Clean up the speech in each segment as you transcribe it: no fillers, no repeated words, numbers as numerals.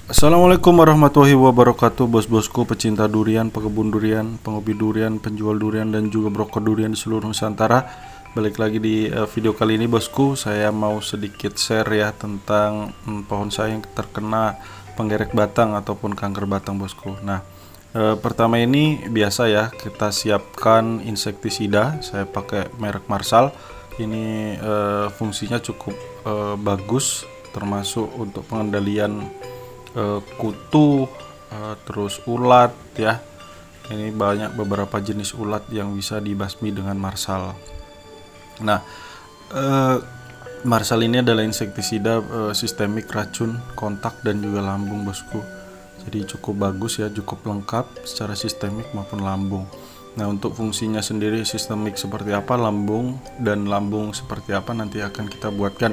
Assalamualaikum warahmatullahi wabarakatuh, bos-bosku pecinta durian, pekebun durian, penghobi durian, penjual durian, dan juga broker durian di seluruh Nusantara. Balik lagi di video kali ini, bosku. Saya mau sedikit share ya tentang pohon saya yang terkena penggerek batang ataupun kanker batang, bosku. Nah, pertama ini biasa ya, kita siapkan insektisida. Saya pakai merek Marsal. Ini fungsinya cukup bagus, termasuk untuk pengendalian kutu, terus ulat ya. Ini banyak beberapa jenis ulat yang bisa dibasmi dengan Marsal. Nah, Marsal ini adalah insektisida sistemik racun kontak dan juga lambung, bosku. Jadi cukup bagus ya, cukup lengkap secara sistemik maupun lambung. Nah, untuk fungsinya sendiri sistemik seperti apa, lambung seperti apa, nanti akan kita buatkan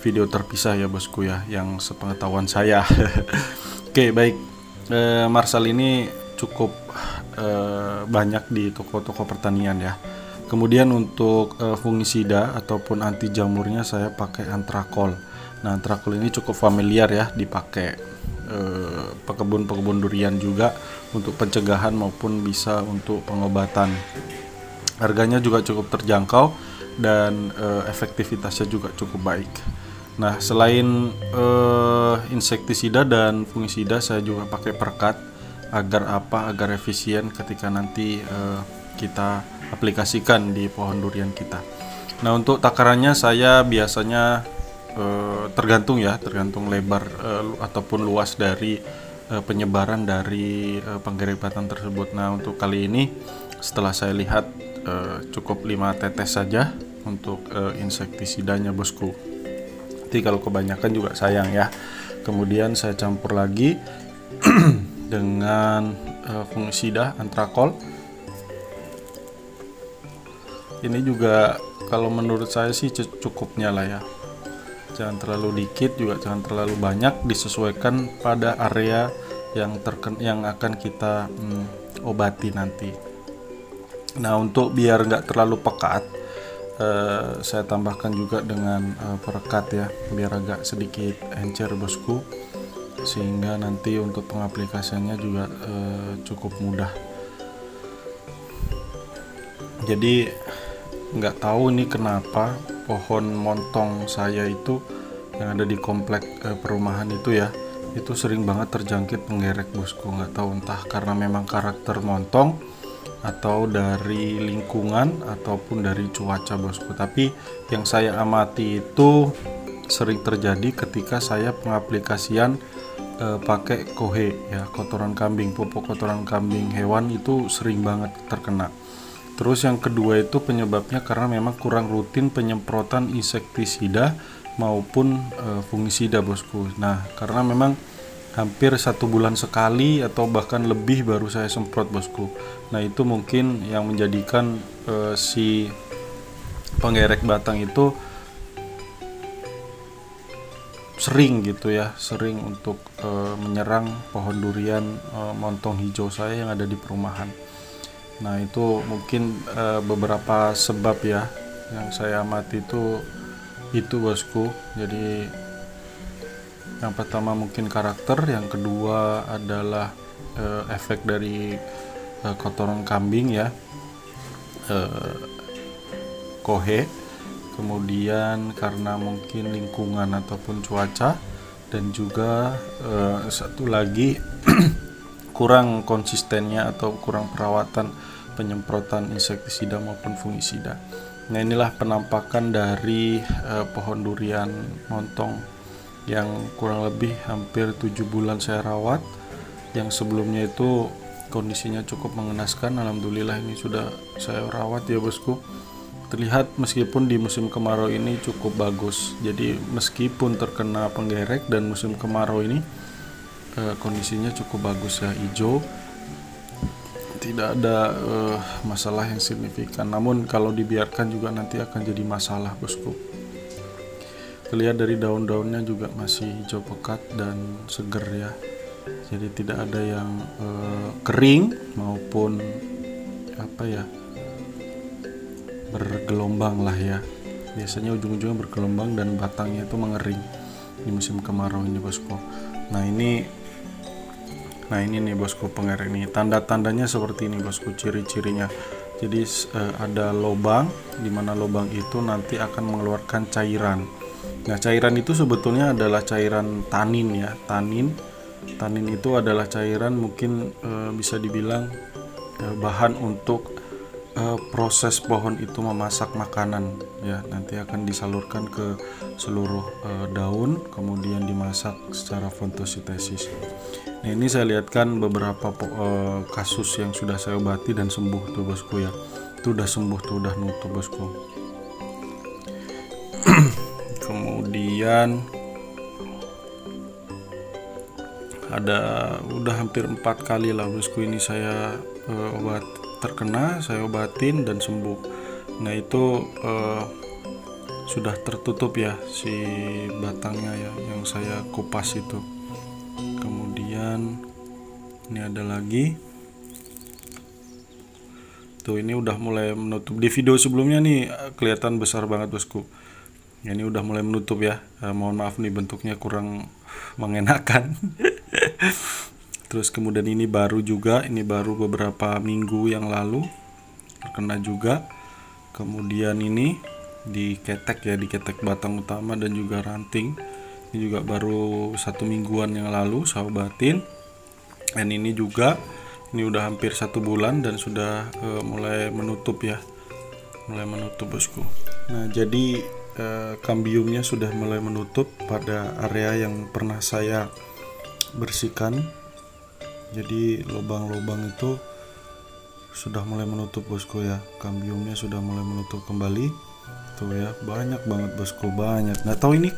video terpisah ya, bosku ya, yang sepengetahuan saya. Oke, baik. Marsal ini cukup banyak di toko-toko pertanian ya. Kemudian untuk fungisida ataupun anti jamurnya saya pakai Antrakol. Nah, Antrakol ini cukup familiar ya, dipakai pekebun-pekebun durian juga untuk pencegahan maupun bisa untuk pengobatan. Harganya juga cukup terjangkau dan efektivitasnya juga cukup baik. Nah, selain insektisida dan fungisida, saya juga pakai perekat agar efisien ketika nanti kita aplikasikan di pohon durian kita. Nah, untuk takarannya saya biasanya tergantung lebar ataupun luas dari penyebaran dari penggerek batang tersebut. Nah, untuk kali ini setelah saya lihat cukup 5 tetes saja untuk insektisidanya, bosku. Nanti kalau kebanyakan juga sayang ya. Kemudian saya campur lagi dengan fungisida Antrakol. Ini juga kalau menurut saya sih cukupnya lah ya. Jangan terlalu dikit juga jangan terlalu banyak, disesuaikan pada area yang akan kita obati nanti. Nah, untuk biar nggak terlalu pekat, saya tambahkan juga dengan perekat ya, biar agak sedikit encer, bosku, sehingga nanti untuk pengaplikasiannya juga cukup mudah. Jadi nggak tahu ini kenapa pohon montong saya itu yang ada di komplek perumahan itu ya, itu sering banget terjangkit penggerek, bosku. Nggak tahu entah karena memang karakter montong atau dari lingkungan ataupun dari cuaca, bosku. Tapi yang saya amati itu sering terjadi ketika saya pengaplikasian pakai kohe ya, kotoran kambing, pupuk kotoran kambing hewan itu sering banget terkena. Terus yang kedua itu penyebabnya karena memang kurang rutin penyemprotan insektisida maupun fungisida, bosku. Nah, karena memang hampir 1 bulan sekali atau bahkan lebih baru saya semprot, bosku. Nah, itu mungkin yang menjadikan si penggerek batang itu sering gitu ya, sering untuk menyerang pohon durian montong hijau saya yang ada di perumahan. Nah, itu mungkin beberapa sebab ya yang saya amati itu, bosku. Jadi yang pertama mungkin karakter, yang kedua adalah efek dari kotoran kambing ya, kohe. Kemudian karena mungkin lingkungan ataupun cuaca, dan juga satu lagi kurang konsistennya atau kurang perawatan penyemprotan insektisida maupun fungisida. Nah, inilah penampakan dari pohon durian montong yang kurang lebih hampir 7 bulan saya rawat. Yang sebelumnya itu kondisinya cukup mengenaskan. Alhamdulillah ini sudah saya rawat ya, bosku. Terlihat meskipun di musim kemarau ini cukup bagus. Jadi meskipun terkena penggerek dan musim kemarau ini kondisinya cukup bagus ya, hijau, tidak ada masalah yang signifikan. Namun kalau dibiarkan juga nanti akan jadi masalah, bosku. Terlihat dari daun-daunnya juga masih hijau pekat dan seger ya. Jadi tidak ada yang kering maupun apa ya, bergelombang lah ya. Biasanya ujung-ujungnya bergelombang dan batangnya itu mengering di musim kemarau ini, bosku. Nah, ini Nah ini nih bosku pengerek nih, tanda-tandanya seperti ini bosku, ciri-cirinya. Jadi ada lubang, dimana lubang itu nanti akan mengeluarkan cairan. Nah cairan itu sebetulnya adalah cairan tanin ya, tanin. Tanin itu adalah cairan mungkin bisa dibilang bahan untuk proses pohon itu memasak makanan ya, nanti akan disalurkan ke seluruh daun, kemudian dimasak secara fotosintesis. Nah ini saya lihatkan beberapa kasus yang sudah saya obati dan sembuh tuh bosku ya, itu udah sembuh tuh, udah nutup bosku. Kemudian ada udah hampir 4 kali lah bosku ini saya terkena, saya obatin dan sembuh. Nah itu sudah tertutup ya si batangnya ya, yang saya kupas itu. Kemudian ini ada lagi tuh, ini udah mulai menutup. Di video sebelumnya nih kelihatan besar banget bosku ya, ini udah mulai menutup ya. Mohon maaf nih bentuknya kurang mengenakan. Terus kemudian ini baru juga, ini baru beberapa minggu yang lalu terkena juga. Kemudian ini diketek ya, diketek batang utama dan juga ranting. Ini juga baru 1 mingguan yang lalu saya obatin. Dan ini juga, ini udah hampir 1 bulan dan sudah mulai menutup ya, mulai menutup bosku. Nah jadi kambiumnya sudah mulai menutup pada area yang pernah saya bersihkan. Jadi lubang-lubang itu sudah mulai menutup bosku ya, kambiumnya sudah mulai menutup kembali tuh ya, banyak banget bosku, banyak. Nggak tahu ini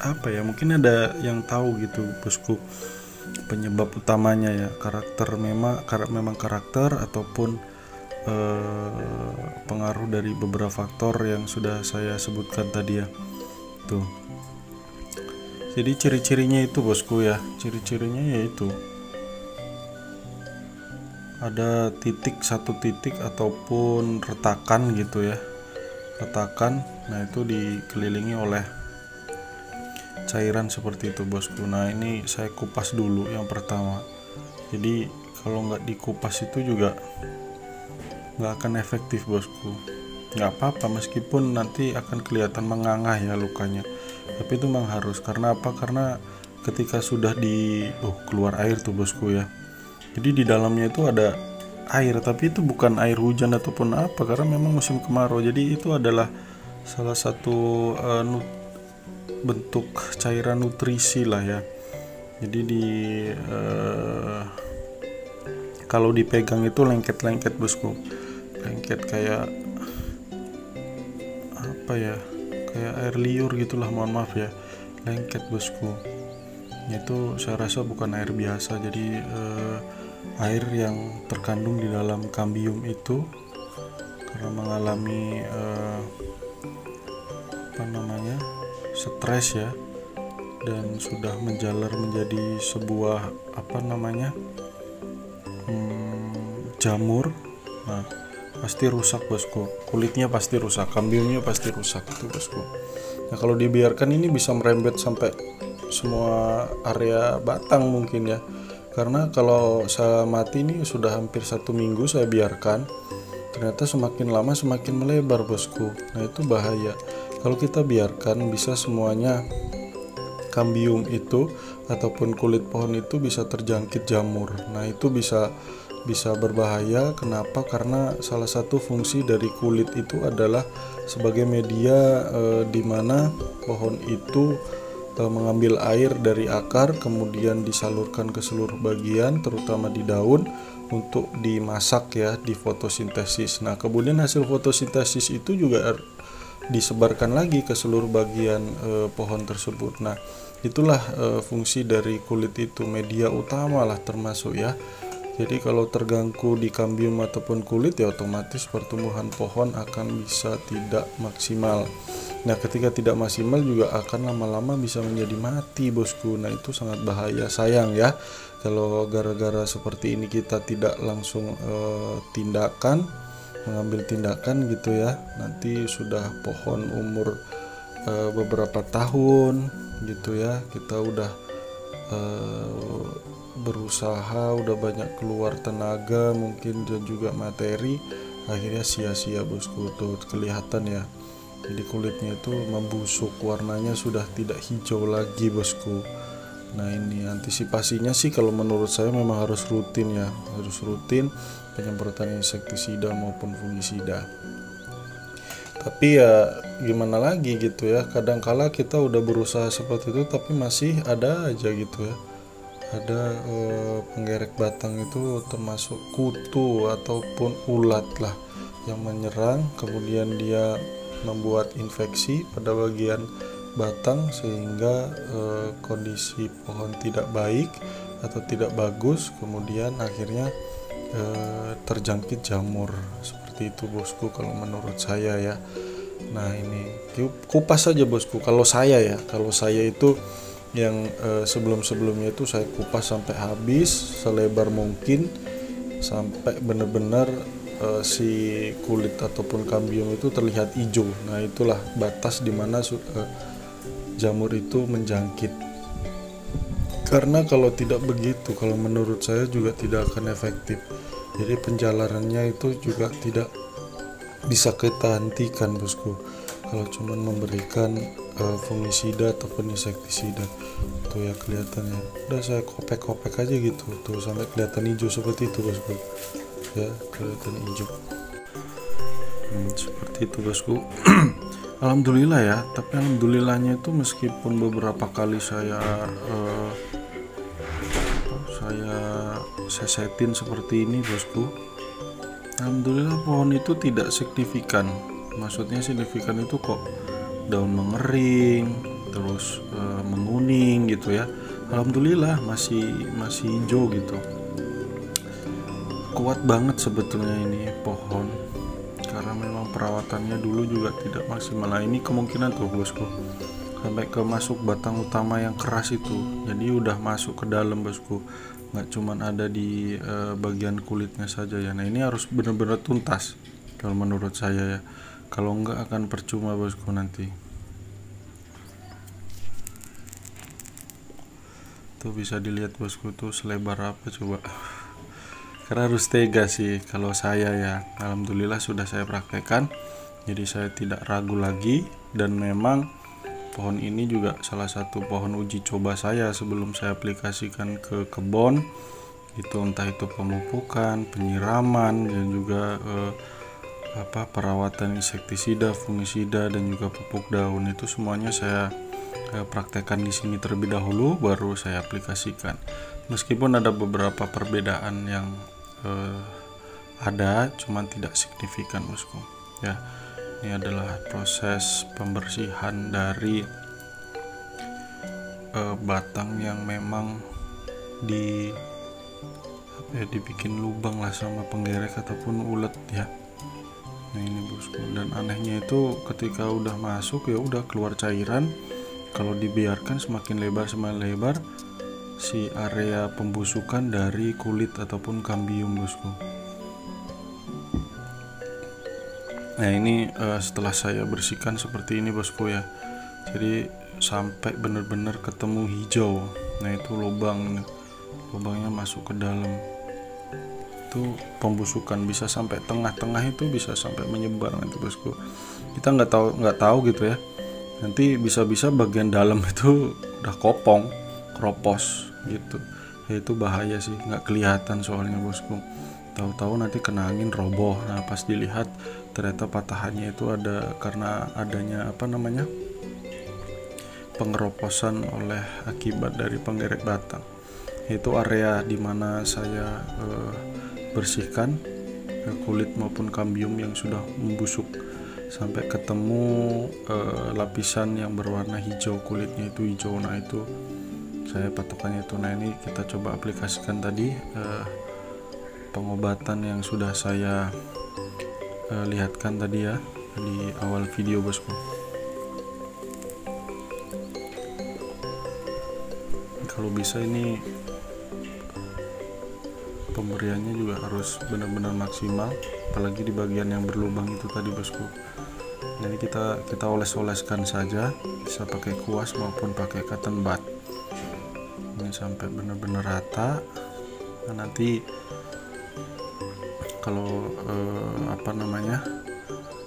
apa ya, mungkin ada yang tahu gitu bosku penyebab utamanya ya, memang karakter ataupun pengaruh dari beberapa faktor yang sudah saya sebutkan tadi ya tuh. Jadi ciri-cirinya itu bosku ya, ciri-cirinya yaitu ada satu titik ataupun retakan gitu ya, retakan. Nah itu dikelilingi oleh cairan seperti itu bosku. Nah ini saya kupas dulu yang pertama. Jadi kalau nggak dikupas itu juga nggak akan efektif bosku. Nggak apa-apa meskipun nanti akan kelihatan mengangah ya lukanya, tapi itu memang harus. Karena apa? Karena ketika sudah keluar air tuh bosku ya, jadi di dalamnya itu ada air, tapi itu bukan air hujan ataupun apa, karena memang musim kemarau. Jadi itu adalah salah satu bentuk cairan nutrisi lah ya. Jadi kalau dipegang itu lengket-lengket bosku, lengket kayak apa ya, kayak air liur gitulah, mohon maaf ya, lengket bosku. Itu saya rasa bukan air biasa, jadi air yang terkandung di dalam kambium itu karena mengalami stres ya, dan sudah menjalar menjadi sebuah jamur. Nah pasti rusak bosku, kulitnya pasti rusak, kambiumnya pasti rusak itu bosku. Nah kalau dibiarkan ini bisa merembet sampai semua area batang mungkin ya, karena kalau saya mati ini sudah hampir 1 minggu saya biarkan, ternyata semakin lama semakin melebar bosku. Nah itu bahaya kalau kita biarkan, bisa semuanya kambium itu ataupun kulit pohon itu bisa terjangkit jamur. Nah itu bisa berbahaya. Kenapa? Karena salah satu fungsi dari kulit itu adalah sebagai media di mana pohon itu mengambil air dari akar, kemudian disalurkan ke seluruh bagian, terutama di daun, untuk dimasak ya, di fotosintesis. Nah kemudian hasil fotosintesis itu juga disebarkan lagi ke seluruh bagian pohon tersebut. Nah itulah fungsi dari kulit itu, media utama lah termasuk ya. Jadi kalau terganggu di kambium ataupun kulit ya otomatis pertumbuhan pohon akan bisa tidak maksimal. Nah ketika tidak maksimal juga akan lama-lama bisa menjadi mati bosku. Nah itu sangat bahaya, sayang ya kalau gara-gara seperti ini kita tidak langsung mengambil tindakan gitu ya. Nanti sudah pohon umur beberapa tahun gitu ya, kita udah berusaha, udah banyak keluar tenaga mungkin dan juga materi, akhirnya sia-sia bosku. Tuh kelihatan ya, jadi kulitnya itu membusuk, warnanya sudah tidak hijau lagi bosku. Nah ini antisipasinya sih kalau menurut saya memang harus rutin ya, harus rutin penyemprotan insektisida maupun fungisida. Tapi ya gimana lagi gitu ya, kadangkala kita udah berusaha seperti itu tapi masih ada aja gitu ya, ada penggerek batang itu termasuk kutu ataupun ulat lah yang menyerang, kemudian dia membuat infeksi pada bagian batang sehingga kondisi pohon tidak baik atau tidak bagus, kemudian akhirnya terjangkit jamur. Seperti itu bosku kalau menurut saya ya. Nah ini kupas saja bosku. Kalau saya itu yang sebelum-sebelumnya itu saya kupas sampai habis, selebar mungkin, sampai benar-benar si kulit ataupun kambium itu terlihat hijau. Nah itulah batas dimana jamur itu menjangkit. Karena kalau tidak begitu, kalau menurut saya juga tidak akan efektif. Jadi penjalarannya itu juga tidak bisa kita hentikan bosku kalau cuman memberikan fungisida ataupun insektisida. Tuh ya kelihatannya, udah saya kopek-kopek aja gitu tuh sampai kelihatan hijau seperti itu bosku ya, kelihatan hijau seperti itu bosku. Alhamdulillah ya, tapi alhamdulillahnya itu meskipun beberapa kali saya sesetin seperti ini bosku, alhamdulillah pohon itu tidak signifikan. Maksudnya signifikan itu kok daun mengering terus menguning gitu ya. Alhamdulillah masih hijau gitu. Kuat banget sebetulnya ini pohon, karena memang perawatannya dulu juga tidak maksimal. Nah ini kemungkinan tuh bosku sampai ke masuk batang utama yang keras itu, jadi udah masuk ke dalam bosku, nggak cuman ada di bagian kulitnya saja ya. Nah ini harus benar-benar tuntas kalau menurut saya ya, kalau nggak akan percuma bosku nanti. Tuh bisa dilihat bosku tuh selebar apa coba. Karena harus tega sih kalau saya ya. Alhamdulillah sudah saya praktekkan, jadi saya tidak ragu lagi. Dan memang pohon ini juga salah satu pohon uji coba saya sebelum saya aplikasikan ke kebun. Itu entah itu pemupukan, penyiraman, dan juga perawatan insektisida, fungisida, dan juga pupuk daun. Itu semuanya saya praktekkan di sini terlebih dahulu, baru saya aplikasikan. Meskipun ada beberapa perbedaan yang ada, cuman tidak signifikan bosku ya. Ini adalah proses pembersihan dari batang yang memang dibikin lubang lah sama penggerek ataupun ulet ya. Nah ini bosku, dan anehnya itu ketika udah masuk ya udah keluar cairan. Kalau dibiarkan semakin lebar si area pembusukan dari kulit ataupun kambium bosku. Nah ini setelah saya bersihkan seperti ini bosku ya, jadi sampai benar-benar ketemu hijau. Nah itu lubangnya masuk ke dalam, itu pembusukan bisa sampai tengah-tengah, itu bisa sampai menyebar nanti bosku. Kita nggak tahu gitu ya, nanti bisa-bisa bagian dalam itu udah keropos gitu ya. Itu bahaya sih, nggak kelihatan soalnya bosku, tahu-tahu nanti kena angin roboh. Nah pas dilihat ternyata patahannya itu ada karena adanya pengeroposan oleh akibat dari penggerek batang. Itu area dimana saya bersihkan kulit maupun kambium yang sudah membusuk sampai ketemu lapisan yang berwarna hijau, kulitnya itu hijau. Nah itu saya patokannya itu. Nah ini kita coba aplikasikan tadi pengobatan yang sudah saya lihatkan tadi ya di awal video bosku. Kalau bisa ini pemberiannya juga harus benar-benar maksimal, apalagi di bagian yang berlubang itu tadi bosku. Jadi kita oles-oleskan saja, bisa pakai kuas maupun pakai cotton bud. Ini sampai benar-benar rata. Nah, nanti kalau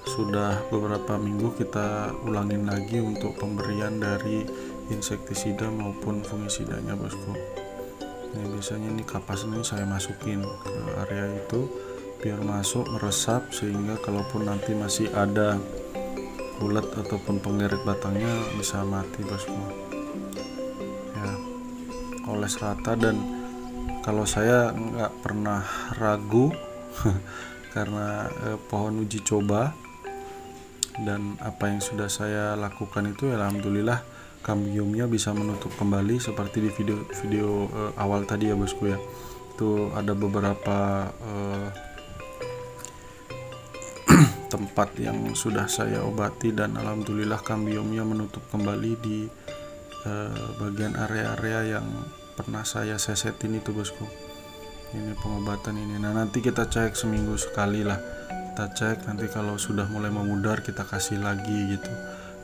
sudah beberapa minggu kita ulangin lagi untuk pemberian dari insektisida maupun fungisidanya bosku. Nah, biasanya ini kapas ini saya masukin ke area itu biar masuk meresap, sehingga kalaupun nanti masih ada ulat ataupun pengerek batangnya bisa mati bosku ya. Oles rata, dan kalau saya nggak pernah ragu karena pohon uji coba dan apa yang sudah saya lakukan itu ya, alhamdulillah kambiumnya bisa menutup kembali seperti di video awal tadi ya bosku ya. Itu ada beberapa tempat yang sudah saya obati dan alhamdulillah kambiumnya menutup kembali di bagian area-area yang pernah saya sesetin itu bosku. Ini pengobatan ini. Nah, nanti kita cek seminggu sekali lah, kita cek. Nanti kalau sudah mulai memudar kita kasih lagi gitu.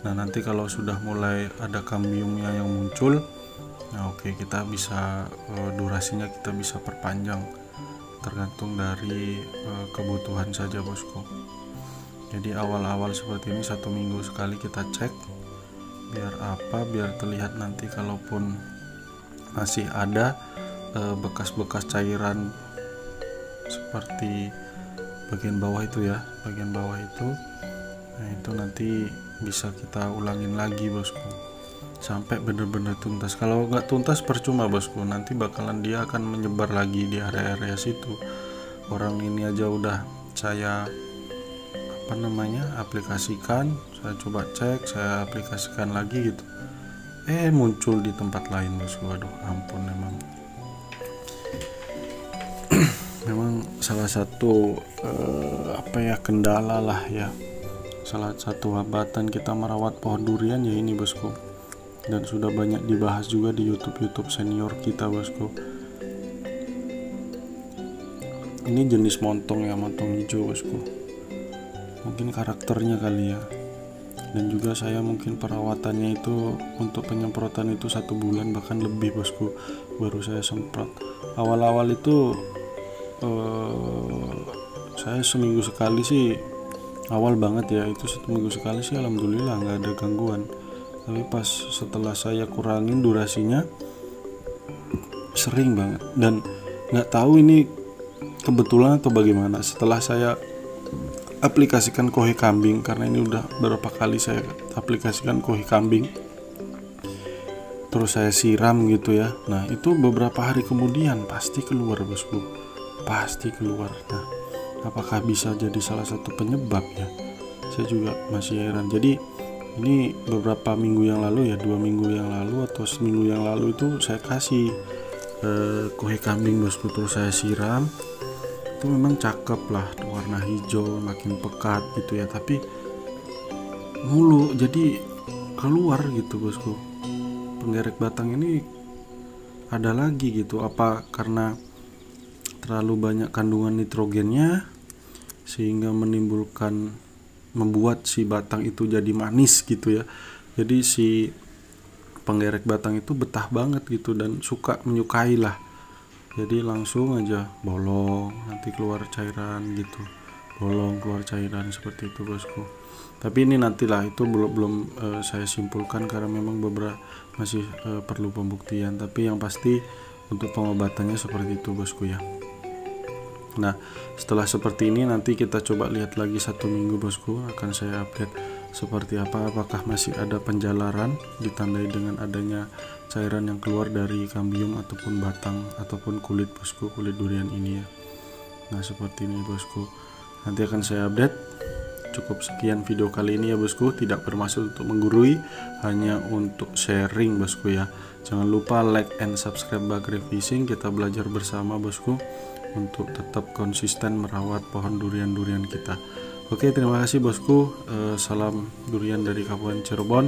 Nah, nanti kalau sudah mulai ada kambiumnya yang muncul, nah oke, kita bisa durasinya kita bisa perpanjang tergantung dari kebutuhan saja bosku. Jadi awal-awal seperti ini 1 minggu sekali kita cek. Biar apa? Biar terlihat nanti kalaupun masih ada bekas-bekas cairan seperti bagian bawah itu ya, bagian bawah itu. Nah, itu nanti bisa kita ulangin lagi bosku sampai benar-benar tuntas. Kalau nggak tuntas percuma bosku, nanti bakalan dia akan menyebar lagi di area-area situ. Orang ini aja udah saya aplikasikan, saya coba cek, saya aplikasikan lagi gitu, muncul di tempat lain bosku. Aduh ampun, memang salah satu kendala lah ya, salah satu hambatan kita merawat pohon durian ya ini bosku, dan sudah banyak dibahas juga di YouTube senior kita bosku. Ini jenis montong ya, montong hijau bosku, mungkin karakternya kali ya. Dan juga saya mungkin perawatannya itu untuk penyemprotan itu 1 bulan bahkan lebih bosku baru saya semprot. Awal-awal itu saya seminggu sekali sih, awal banget ya, itu 1 minggu sekali sih alhamdulillah nggak ada gangguan. Tapi pas setelah saya kurangin durasinya sering banget, dan nggak tahu ini kebetulan atau bagaimana, setelah saya aplikasikan kohe kambing, karena ini udah beberapa kali saya aplikasikan kohe kambing, terus saya siram gitu ya. Nah, itu beberapa hari kemudian pasti keluar bosku, pasti keluar. Nah, apakah bisa jadi salah satu penyebab ya? Saya juga masih heran. Jadi ini beberapa minggu yang lalu ya, 2 minggu yang lalu atau seminggu yang lalu itu saya kasih kohe kambing bosku, terus saya siram. Itu memang cakep lah, warna hijau makin pekat gitu ya, tapi mulu jadi keluar gitu bosku. Penggerek batang ini ada lagi gitu, apa karena terlalu banyak kandungan nitrogennya sehingga membuat si batang itu jadi manis gitu ya. Jadi si penggerek batang itu betah banget gitu dan menyukai lah. Jadi langsung aja bolong, nanti keluar cairan gitu, bolong keluar cairan seperti itu bosku. Tapi ini nantilah, itu belum saya simpulkan karena memang beberapa masih perlu pembuktian. Tapi yang pasti untuk pengobatannya seperti itu bosku ya. Nah, setelah seperti ini nanti kita coba lihat lagi 1 minggu bosku, akan saya update seperti apa, apakah masih ada penjalaran ditandai dengan adanya cairan yang keluar dari kambium ataupun batang ataupun kulit bosku, kulit durian ini ya. Nah, seperti ini bosku, nanti akan saya update. Cukup sekian video kali ini ya bosku, tidak bermaksud untuk menggurui, hanya untuk sharing bosku ya. Jangan lupa like and subscribe Bagrek Fishing, kita belajar bersama bosku untuk tetap konsisten merawat pohon durian-durian kita. Oke, terima kasih bosku. Salam durian dari Kabupaten Cirebon,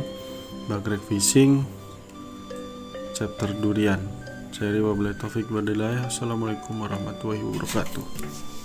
Bagrek Fishing, chapter durian. Saya Wabillahi Taufik Walhidayah. Assalamualaikum warahmatullahi wabarakatuh.